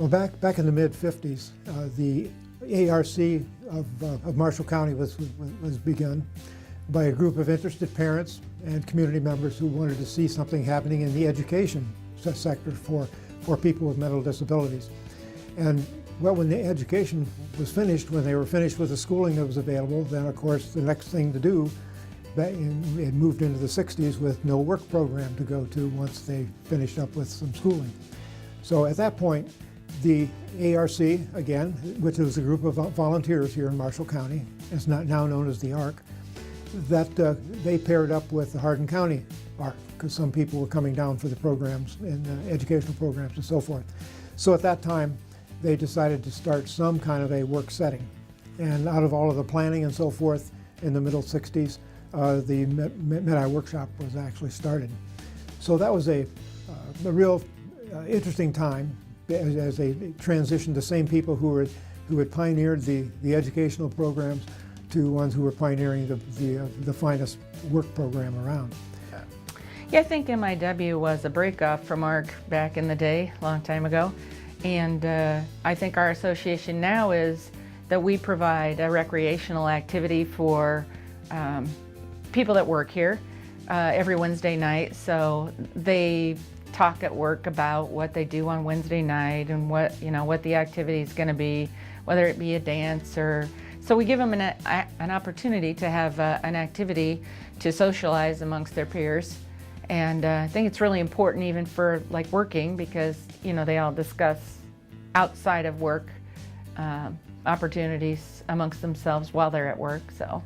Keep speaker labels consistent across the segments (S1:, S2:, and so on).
S1: Well, back in the mid-50s, the ARC of Marshall County was begun by a group of interested parents and community members who wanted to see something happening in the education sector for people with mental disabilities. And well, when the education was finished, when they were finished with the schooling that was available, then of course the next thing to do, it moved into the 60s with no work program to go to once they finished up with some schooling. So at that point, the ARC, again, which was a group of volunteers here in Marshall County, it's not now known as the ARC, that they paired up with the Hardin County ARC, because some people were coming down for the programs and educational programs and so forth. So at that time, they decided to start some kind of a work setting. And out of all of the planning and so forth in the middle 60s, the MIW workshop was actually started. So that was a real interesting time as a transition to same people who had pioneered the educational programs to ones who were pioneering the finest work program around.
S2: Yeah, I think MIW was a breakoff from ARC back in the day, a long time ago. And I think our association now is that we provide a recreational activity for people that work here every Wednesday night. So they talk at work about what they do on Wednesday night and what the activity is going to be, whether it be a dance or. So we give them an opportunity to have an activity to socialize amongst their peers. And I think it's really important even for like working, because they all discuss outside of work opportunities amongst themselves while they're at work. So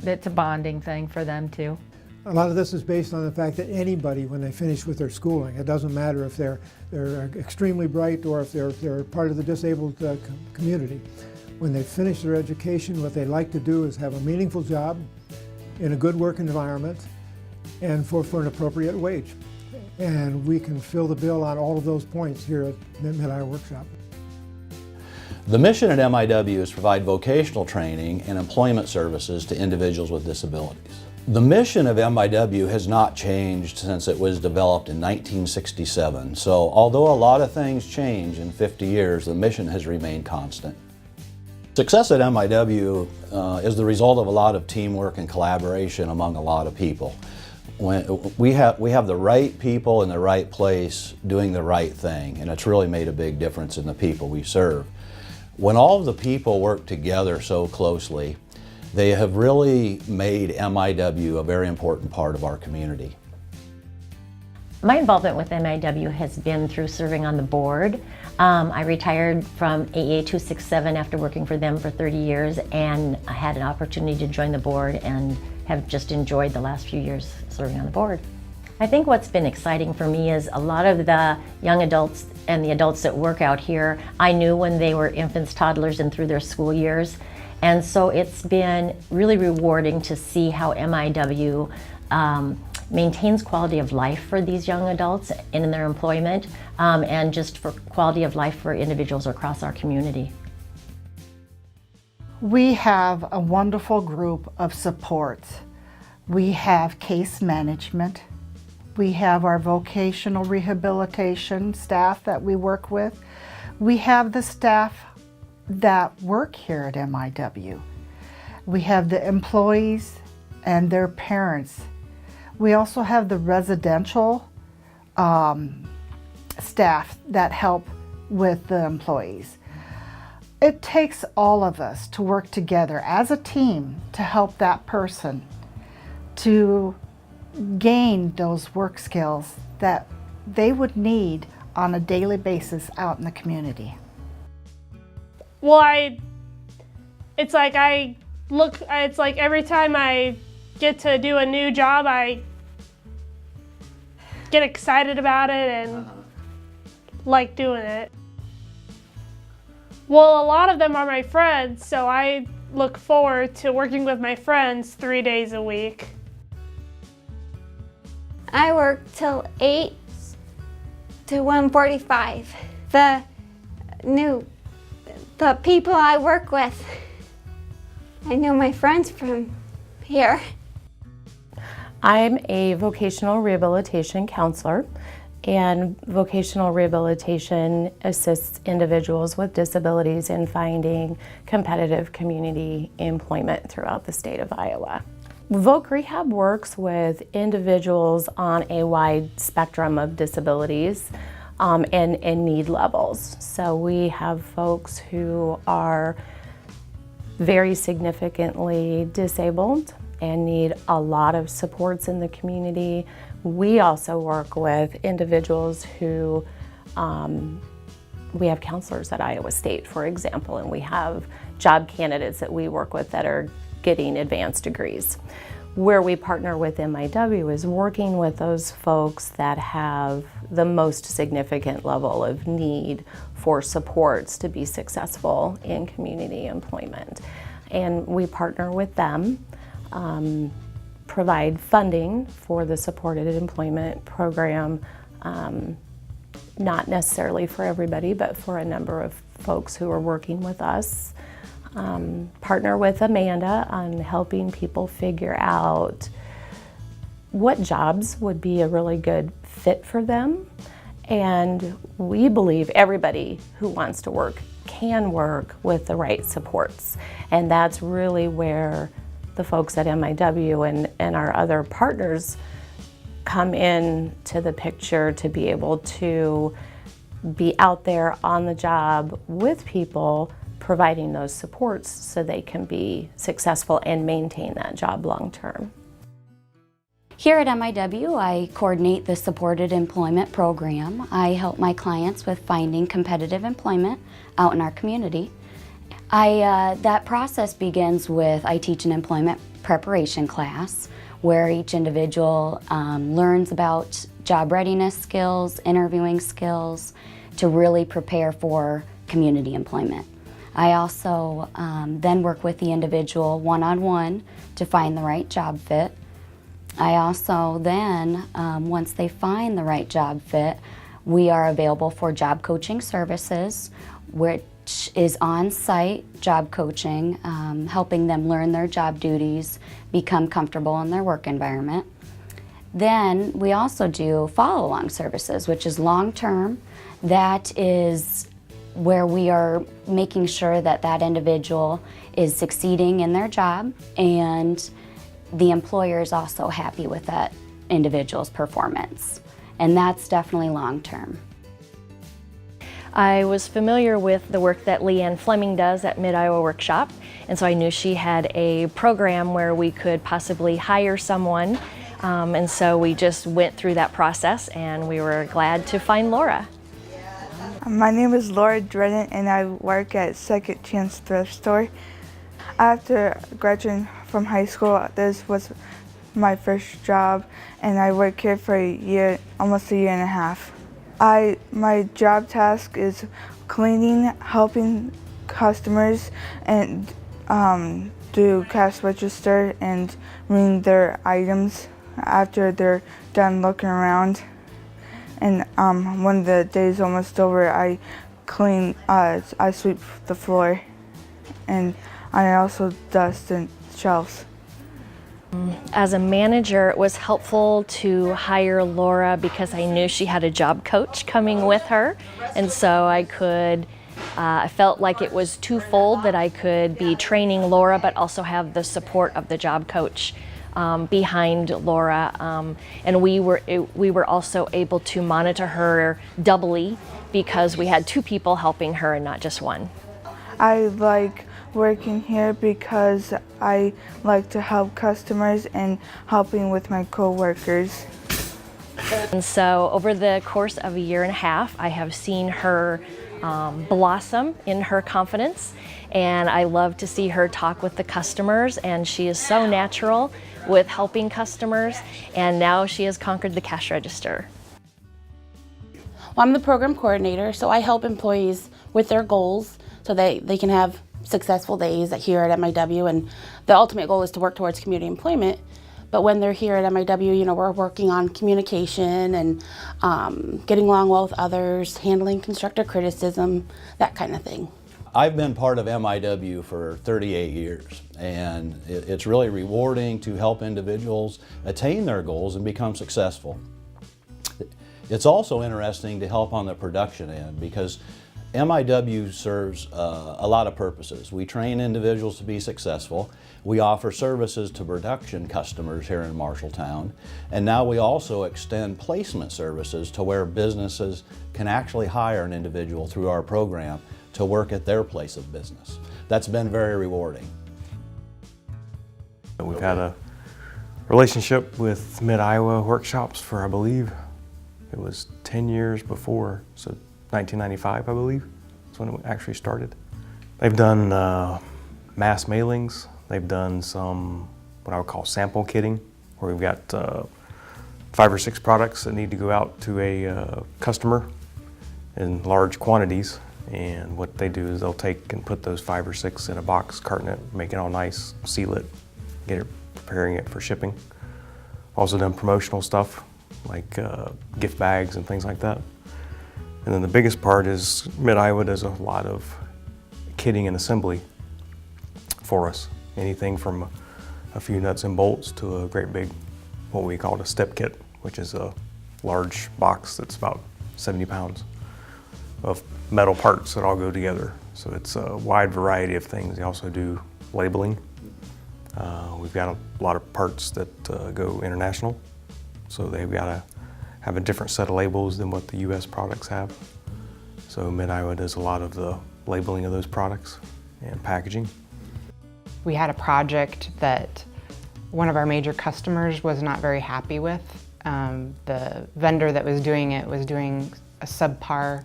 S2: it's a bonding thing for them too.
S1: A lot of this is based on the fact that anybody, when they finish with their schooling, it doesn't matter if they're extremely bright or if they're part of the disabled community. When they finish their education, what they like to do is have a meaningful job in a good work environment and for an appropriate wage. And we can fill the bill on all of those points here at MIW Workshop.
S3: The mission at MIW is to provide vocational training and employment services to individuals with disabilities. The mission of MIW has not changed since it was developed in 1967. So although a lot of things change in 50 years, the mission has remained constant. Success at MIW is the result of a lot of teamwork and collaboration among a lot of people. When we have the right people in the right place doing the right thing, and it's really made a big difference in the people we serve. When all of the people work together so closely, they have really made MIW a very important part of our community.
S4: My involvement with MIW has been through serving on the board. I retired from AA 267 after working for them for 30 years, and I had an opportunity to join the board and have just enjoyed the last few years serving on the board. I think what's been exciting for me is a lot of the young adults and the adults that work out here, I knew when they were infants, toddlers, and through their school years. And so it's been really rewarding to see how MIW maintains quality of life for these young adults in their employment, and just for quality of life for individuals across our community.
S5: We have a wonderful group of supports. We have case management. We have our vocational rehabilitation staff that we work with. We have the staff that work here at MIW. We have the employees and their parents. We also have the residential staff that help with the employees. It takes all of us to work together as a team to help that person to gain those work skills that they would need on a daily basis out in the community.
S6: Well, it's like every time I get to do a new job, I get excited about it and like doing it. Well, a lot of them are my friends, so I look forward to working with my friends 3 days a week.
S7: I work till 8 to 1:45. The people I work with, I know my friends from here.
S8: I'm a vocational rehabilitation counselor, And vocational rehabilitation assists individuals with disabilities in finding competitive community employment throughout the state of Iowa. Voc Rehab works with individuals on a wide spectrum of disabilities and need levels. So we have folks who are very significantly disabled and need a lot of supports in the community. We also work with individuals who, we have counselors at Iowa State, for example, and we have job candidates that we work with that are getting advanced degrees. Where we partner with MIW is working with those folks that have the most significant level of need for supports to be successful in community employment. And we partner with them, provide funding for the supported employment program, not necessarily for everybody, but for a number of folks who are working with us. Partner with Amanda on helping people figure out what jobs would be a really good fit for them. And we believe everybody who wants to work can work with the right supports. And that's really where the folks at MIW and our other partners come in to the picture to be able to be out there on the job with people, providing those supports so they can be successful and maintain that job long term.
S9: Here at MIW, I coordinate the supported employment program. I help my clients with finding competitive employment out in our community. That process begins with, I teach an employment preparation class where each individual learns about job readiness skills, interviewing skills, to really prepare for community employment. I also then work with the individual one-on-one to find the right job fit. I also then, once they find the right job fit, we are available for job coaching services, which is on-site job coaching, helping them learn their job duties, become comfortable in their work environment. Then we also do follow-along services, which is long-term. That is where we are making sure that that individual is succeeding in their job and the employer is also happy with that individual's performance. And that's definitely long-term.
S10: I was familiar with the work that Leanne Fleming does at Mid-Iowa Workshop, and so I knew she had a program where we could possibly hire someone, and so we just went through that process and we were glad to find Laura.
S11: My name is Laura Dredden and I work at Second Chance Thrift Store. After graduating from high school, this was my first job and I worked here for a year, almost a year and a half. My job task is cleaning, helping customers and do cash register and ring their items after they're done looking around. And when the day's almost over, I clean, I sweep the floor, and I also dust the shelves.
S10: As a manager, it was helpful to hire Laura because I knew she had a job coach coming with her, and so I felt like it was twofold, that I could be training Laura but also have the support of the job coach behind Laura, and we were also able to monitor her doubly because we had two people helping her and not just one.
S11: I like working here because I like to help customers and helping with my co-workers.
S10: And so over the course of a year and a half, I have seen her blossom in her confidence, and I love to see her talk with the customers, and she is so natural with helping customers, and now she has conquered the cash register.
S12: Well, I'm the program coordinator, so I help employees with their goals so they can have successful days here at MIW, and the ultimate goal is to work towards community employment. But when they're here at MIW, we're working on communication and getting along well with others, handling constructive criticism, that kind of thing.
S3: I've been part of MIW for 38 years, and it's really rewarding to help individuals attain their goals and become successful. It's also interesting to help on the production end because MIW serves a lot of purposes. We train individuals to be successful. We offer services to production customers here in Marshalltown. And now we also extend placement services to where businesses can actually hire an individual through our program to work at their place of business. That's been very rewarding.
S13: We've had a relationship with Mid-Iowa Workshops for, I believe, it was 10 years before, so 1995, I believe, that's when it actually started. They've done mass mailings. They've done some, what I would call sample kitting, where we've got 5 or 6 products that need to go out to a customer in large quantities. And what they do is they'll take and put those 5 or 6 in a box, carton it, make it all nice, seal it, get it, preparing it for shipping. Also done promotional stuff, like gift bags and things like that. And then the biggest part is Mid-Iowa does a lot of kitting and assembly for us. Anything from a few nuts and bolts to a great big, what we call a step kit, which is a large box that's about 70 pounds of metal parts that all go together. So it's a wide variety of things. They also do labeling. We've got a lot of parts that go international. So they've got to have a different set of labels than what the US products have. So Mid-Iowa does a lot of the labeling of those products and packaging.
S14: We had a project that one of our major customers was not very happy with. The vendor that was doing it was doing a subpar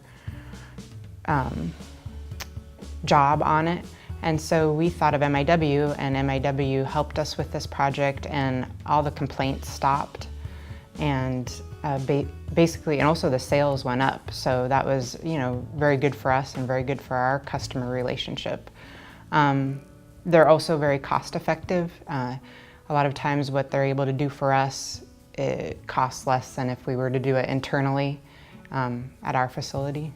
S14: job on it. And so we thought of MIW, and MIW helped us with this project, and all the complaints stopped. And basically, and also the sales went up. So that was, very good for us and very good for our customer relationship. They're also very cost effective. A lot of times what they're able to do for us, it costs less than if we were to do it internally at our facility.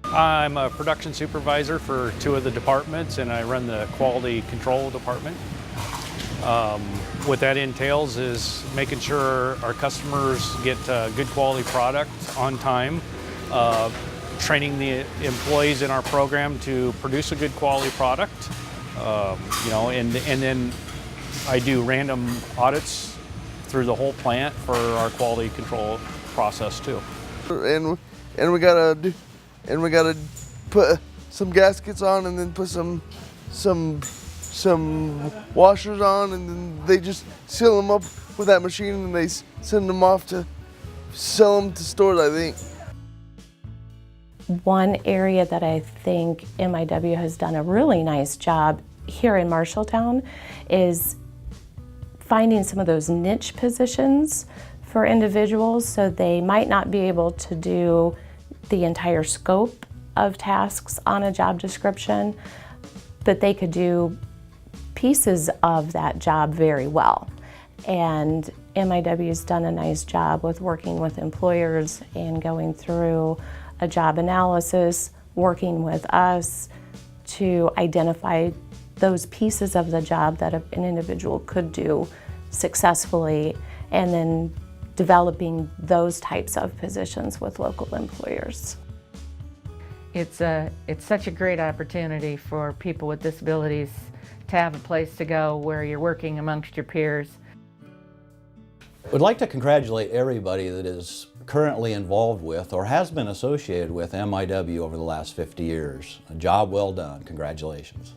S15: I'm a production supervisor for 2 of the departments, and I run the quality control department. What that entails is making sure our customers get good quality product on time, training the employees in our program to produce a good quality product, and then I do random audits through the whole plant for our quality control process too.
S16: And we gotta put some gaskets on, and then put some washers on, and then they just seal them up with that machine, and they send them off to sell them to stores, I think.
S8: One area that I think MIW has done a really nice job here in Marshalltown is finding some of those niche positions for individuals, so they might not be able to do the entire scope of tasks on a job description, but they could do pieces of that job very well. And MIW's done a nice job with working with employers and going through a job analysis, working with us to identify those pieces of the job that an individual could do successfully, and then developing those types of positions with local employers.
S2: It's such a great opportunity for people with disabilities to have a place to go where you're working amongst your peers.
S3: We'd like to congratulate everybody that is currently involved with or has been associated with MIW over the last 50 years. A job well done. Congratulations.